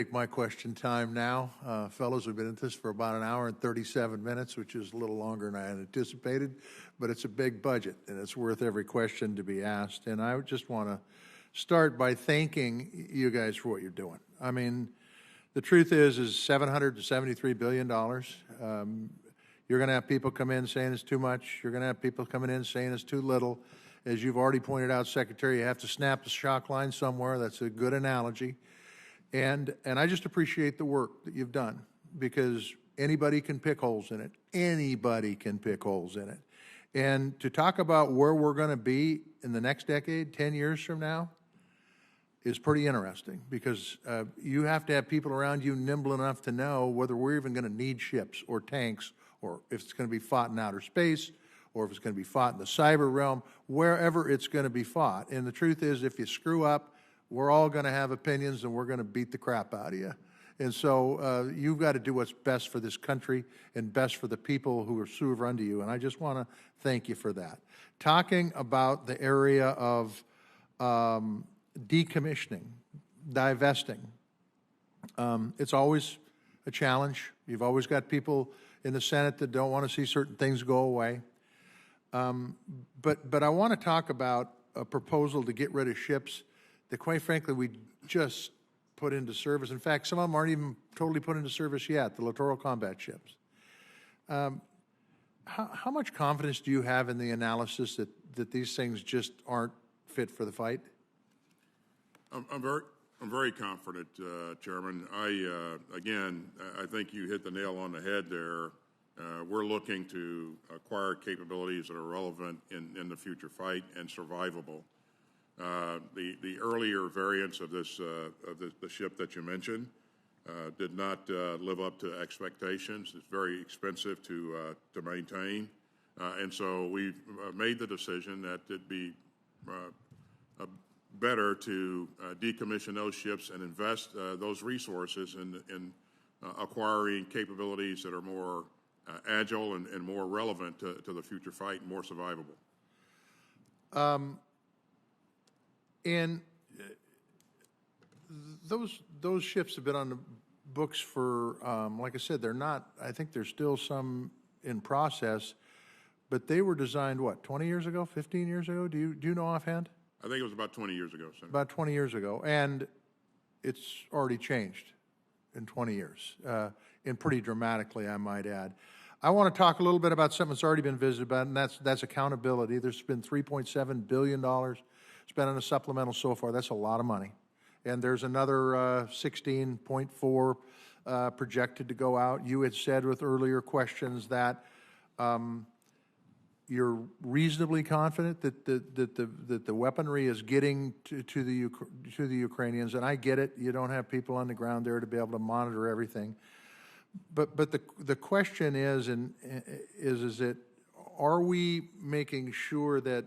Take my question time now. Fellows, we've been at this for about an hour and 37 minutes, which is a little longer than I had anticipated, but it's a big budget, and it's worth every question to be asked. And I just want to start by thanking you guys for what you're doing. I mean, the truth is $773 billion. You're going to have people come in saying it's too much. You're going to have people coming in saying it's too little. As you've already pointed out, Secretary, you have to snap the shock line somewhere. That's a good analogy. And I just appreciate the work that you've done, because anybody can pick holes in it. Anybody can pick holes in it. And to talk about where we're going to be in the next decade, 10 years from now, is pretty interesting, because you have to have people around you nimble enough to know whether we're even going to need ships or tanks, or if it's going to be fought in outer space, or if it's going to be fought in the cyber realm, wherever it's going to be fought. And the truth is, if you screw up, we're all going to have opinions, and we're going to beat the crap out of you. And so you've got to do what's best for this country and best for the people who are under you. And I just want to thank you for that. Talking about the area of decommissioning, divesting, it's always a challenge. You've always got people in the Senate that don't want to see certain things go away. But I want to talk about a proposal to get rid of ships that, quite frankly, we just put into service. In fact, some of them aren't even totally put into service yet, the littoral combat ships. How much confidence do you have in the analysis that these things just aren't fit for the fight? I'm very confident, Chairman. Again, I think you hit the nail on the head there. We're looking to acquire capabilities that are relevant in the future fight and survivable. The earlier variants of this the ship that you mentioned did not live up to expectations. It's very expensive to maintain, and so we've made the decision that it'd be better to decommission those ships and invest those resources in acquiring capabilities that are more agile and more relevant to the future fight and more survivable. And those ships have been on the books for, like I said, they're not, I think there's still some in process, but they were designed, what, 20 years ago, 15 years ago? Do you know offhand? I think it was about 20 years ago, Senator. About 20 years ago, and it's already changed in 20 years, and pretty dramatically, I might add. I want to talk a little bit about something that's already been visited about, and that's accountability. There's been $3.7 billion spent on a supplemental so far. That's a lot of money. And there's another 16.4 projected to go out. You had said with earlier questions that you're reasonably confident that the weaponry is getting to the Ukrainians, and I get it. You don't have people on the ground there to be able to monitor everything. But the question is that are we making sure that,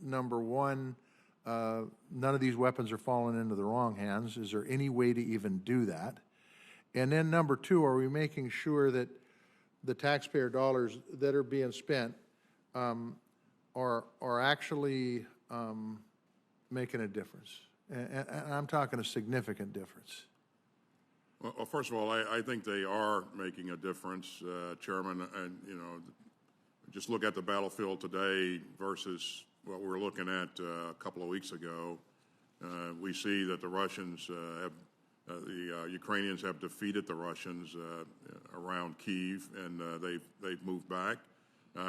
number one, none of these weapons are falling into the wrong hands? Is there any way to even do that? And then number two, are we making sure that the taxpayer dollars that are being spent are actually making a difference? And I'm talking a significant difference. Well, first of all, I think they are making a difference, Chairman. And, you know, just look at the battlefield today versus what we were looking at a couple of weeks ago. We see that the Russians the Ukrainians have defeated the Russians around Kyiv, and they've moved back.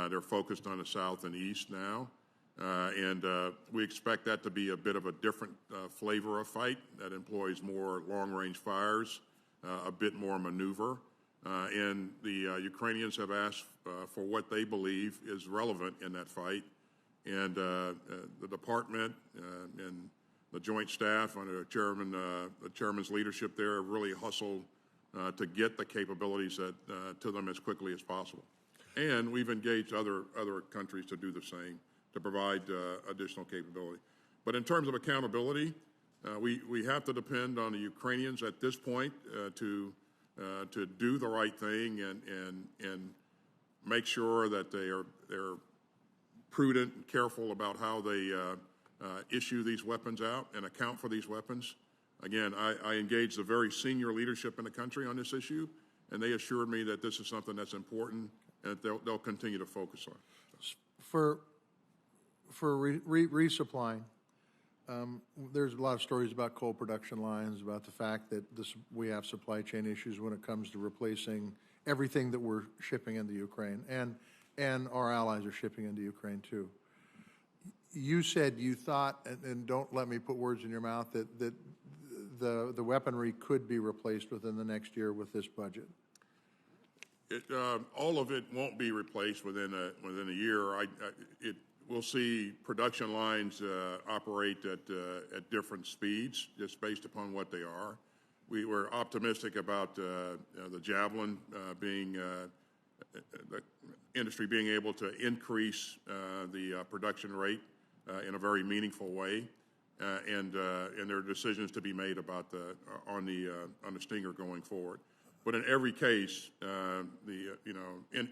They're focused on the south and east now, and we expect that to be a bit of a different flavor of fight that employs more long-range fires, a bit more maneuver, and the Ukrainians have asked for what they believe is relevant in that fight. And the department and the Joint Staff under the chairman's leadership there have really hustled to get the capabilities to them as quickly as possible. And we've engaged other countries to do the same, to provide additional capability. But in terms of accountability, we have to depend on the Ukrainians at this point to do the right thing and make sure that they're prudent and careful about how they issue these weapons out and account for these weapons. Again, I engaged the very senior leadership in the country on this issue, and they assured me that this is something that's important and that they'll continue to focus on. For resupplying, there's a lot of stories about coal production lines, about the fact that we have supply chain issues when it comes to replacing everything that we're shipping into Ukraine, and our allies are shipping into Ukraine too. You said you thought, and don't let me put words in your mouth, that the weaponry could be replaced within the next year with this budget. All of it won't be replaced within a year. We'll see production lines operate at different speeds, just based upon what they are. We were optimistic about the Javelin the industry being able to increase the production rate in a very meaningful way, and there are decisions to be made about on the Stinger going forward. But in every case,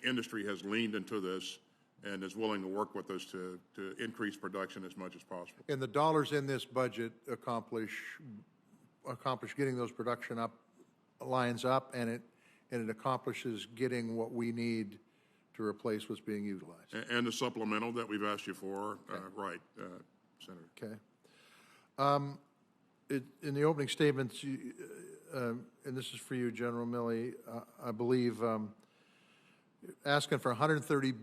industry has leaned into this and is willing to work with us to increase production as much as possible. And the dollars in this budget accomplish getting those production lines up, and it accomplishes getting what we need to replace what's being utilized. And the supplemental that we've asked you for, right, Senator. Okay. In the opening statements, and this is for you, General Milley, I believe asking for $130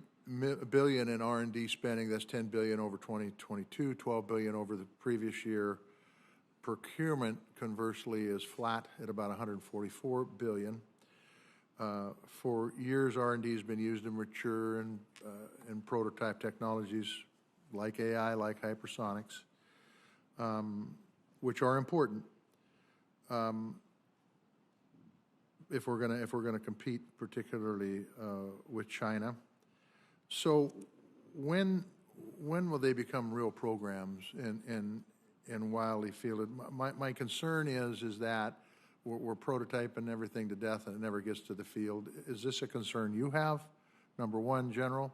billion in R&D spending. That's $10 billion over 2022, $12 billion over the previous year. Procurement, conversely, is flat at about $144 billion. For years, R&D has been used in mature and prototype technologies like AI, like hypersonics, which are important if we're gonna compete, particularly with China. So when will they become real programs and widely fielded? My concern is that we're prototyping everything to death and it never gets to the field. Is this a concern you have, number one, General?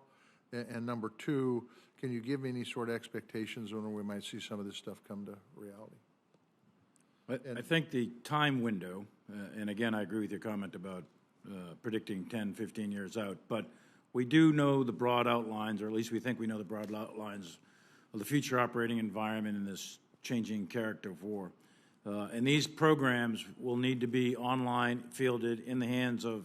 And number two, can you give me any sort of expectations when we might see some of this stuff come to reality? I think the time window, and again, I agree with your comment about predicting 10, 15 years out, but we do know the broad outlines, or at least we think we know the broad outlines of the future operating environment in this changing character of war. And these programs will need to be online, fielded, in the hands of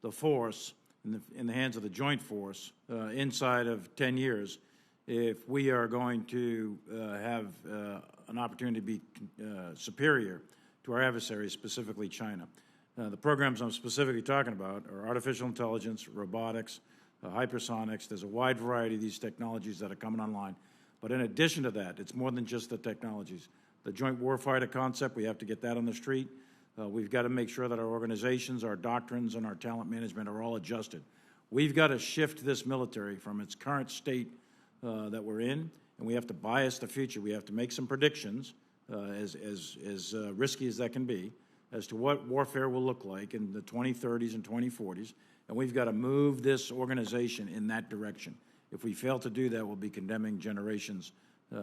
the force, in the hands of the joint force, inside of 10 years, if we are going to have an opportunity to be superior to our adversaries, specifically China. The programs I'm specifically talking about are artificial intelligence, robotics, hypersonics. There's a wide variety of these technologies that are coming online. But in addition to that, it's more than just the technologies. The joint warfighter concept, we have to get that on the street. We've got to make sure that our organizations, our doctrines, and our talent management are all adjusted. We've got to shift this military from its current state that we're in, and we have to bias the future. We have to make some predictions, as risky as that can be, as to what warfare will look like in the 2030s and 2040s, and we've got to move this organization in that direction. If we fail to do that, we'll be condemning generations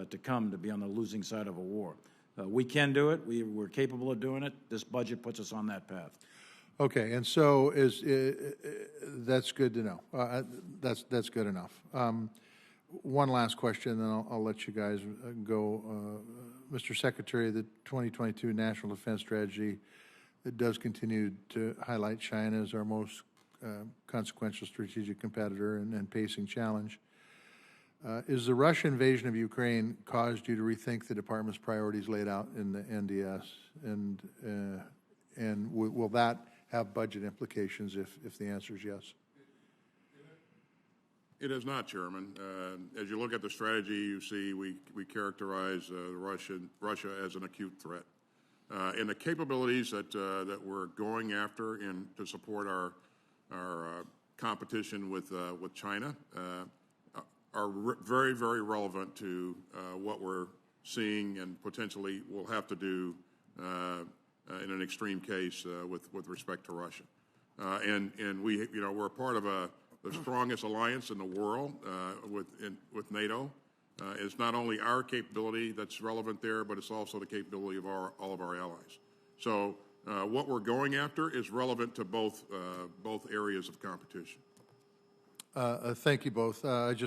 to come to be on the losing side of a war. We can do it. We're capable of doing it. This budget puts us on that path. Okay, and so that's good to know. That's good enough. One last question, then I'll let you guys go. Mr. Secretary, the 2022 National Defense Strategy, it does continue to highlight China as our most consequential strategic competitor and pacing challenge. Is the Russian invasion of Ukraine caused you to rethink the department's priorities laid out in the NDS? And will that have budget implications if the answer is yes? It is not, Chairman. As you look at the strategy, you see we characterize Russia as an acute threat. And the capabilities that we're going after to support our competition with China are very, very relevant to what we're seeing and potentially will have to do in an extreme case with respect to Russia. And we're part of the strongest alliance in the world with NATO, It's not only our capability that's relevant there, but it's also the capability of all of our allies. So what we're going after is relevant to both areas of competition. Thank you both. I just